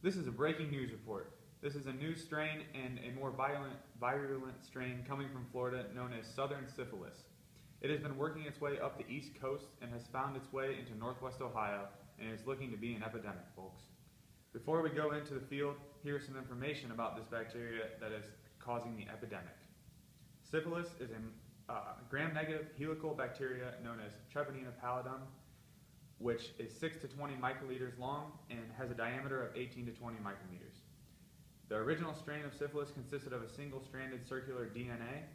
This is a breaking news report. This is a new strain and a more virulent strain coming from Florida known as Southern syphilis. It has been working its way up the East Coast and has found its way into Northwest Ohio and is looking to be an epidemic, folks. Before we go into the field, here's some information about this bacteria that is causing the epidemic. Syphilis is a gram-negative helical bacteria known as Treponema pallidum, which is 6 to 20 microliters long and has a diameter of 18 to 20 micrometers. The original strain of syphilis consisted of a single-stranded circular DNA,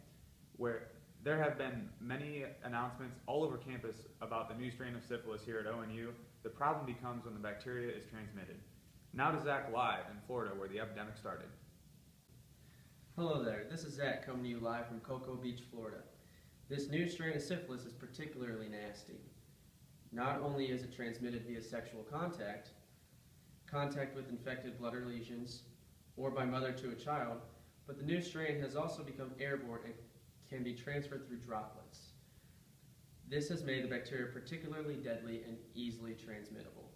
where there have been many announcements all over campus about the new strain of syphilis here at ONU. The problem becomes when the bacteria is transmitted. Now to Zach live in Florida, where the epidemic started. Hello there, this is Zach coming to you live from Cocoa Beach, Florida. This new strain of syphilis is particularly nasty. Not only is it transmitted via sexual contact with infected blood or lesions, or by mother to a child, but the new strain has also become airborne and can be transferred through droplets. This has made the bacteria particularly deadly and easily transmittable.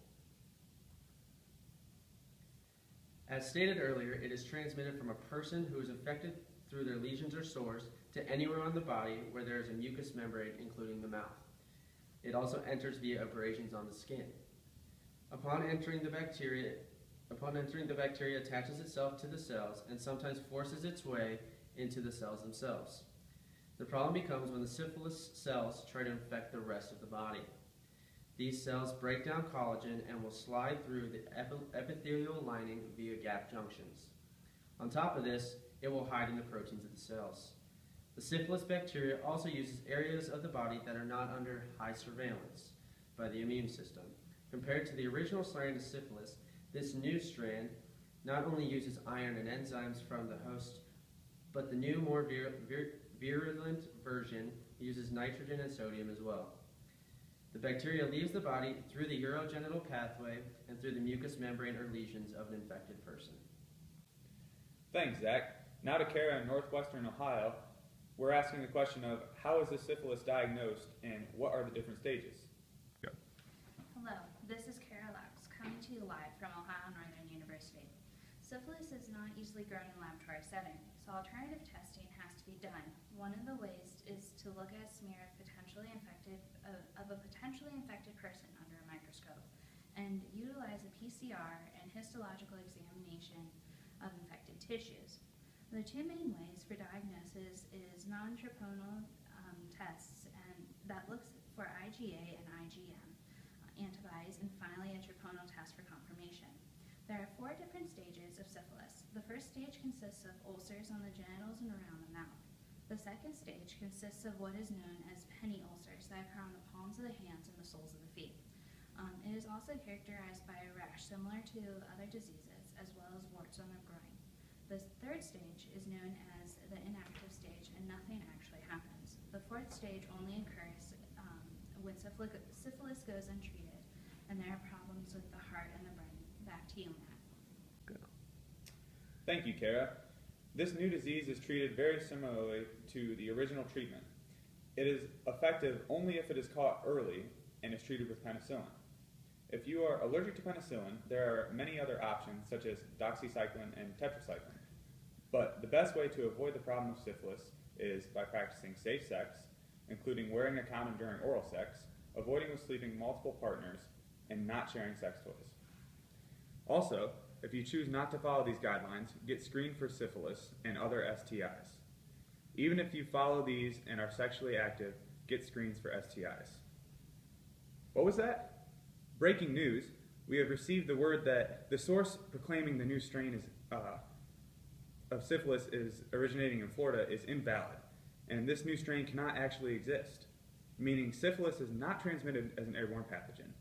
As stated earlier, it is transmitted from a person who is infected through their lesions or sores to anywhere on the body where there is a mucous membrane, including the mouth. It also enters via abrasions on the skin. Upon entering, the bacteria attaches itself to the cells and sometimes forces its way into the cells themselves. The problem becomes when the syphilis cells try to infect the rest of the body. These cells break down collagen and will slide through the epithelial lining via gap junctions. On top of this, it will hide in the proteins of the cells. The syphilis bacteria also uses areas of the body that are not under high surveillance by the immune system. Compared to the original strain of syphilis, this new strand not only uses iron and enzymes from the host, but the new, more virulent version uses nitrogen and sodium as well. The bacteria leaves the body through the urogenital pathway and through the mucous membrane or lesions of an infected person. Thanks, Zach. Now to Kara in northwestern Ohio. We're asking the question of how is the syphilis diagnosed and what are the different stages? Go. Hello, this is Kara Laux coming to you live from Ohio Northern University. Syphilis is not easily grown in a laboratory setting, so alternative testing has to be done. One of the ways is to look at a smear of a potentially infected person under a microscope and utilize a PCR and histological examination of infected tissues. The two main ways for diagnosis is non-troponal tests and that looks for IgA and IgM antibodies, and finally a troponal test for confirmation. There are 4 different stages of syphilis. The first stage consists of ulcers on the genitals and around the mouth. The second stage consists of what is known as penny ulcers that occur on the palms of the hands and the soles of the feet. It is also characterized by a rash similar to other diseases, as well as warts on the groin. The third stage is known as the inactive stage, and nothing actually happens. The fourth stage only occurs when syphilis goes untreated, and there are problems with the heart and the brain. Back to you, Matt. Good. Thank you, Kara. This new disease is treated very similarly to the original treatment. It is effective only if it is caught early and is treated with penicillin. If you are allergic to penicillin, there are many other options such as doxycycline and tetracycline. But the best way to avoid the problem of syphilis is by practicing safe sex, including wearing a condom during oral sex, avoiding with sleeping multiple partners, and not sharing sex toys. Also, if you choose not to follow these guidelines, get screened for syphilis and other STIs. Even if you follow these and are sexually active, get screens for STIs. What was that? Breaking news, we have received the word that the source proclaiming the new strain of syphilis is originating in Florida is invalid, and this new strain cannot actually exist, meaning syphilis is not transmitted as an airborne pathogen.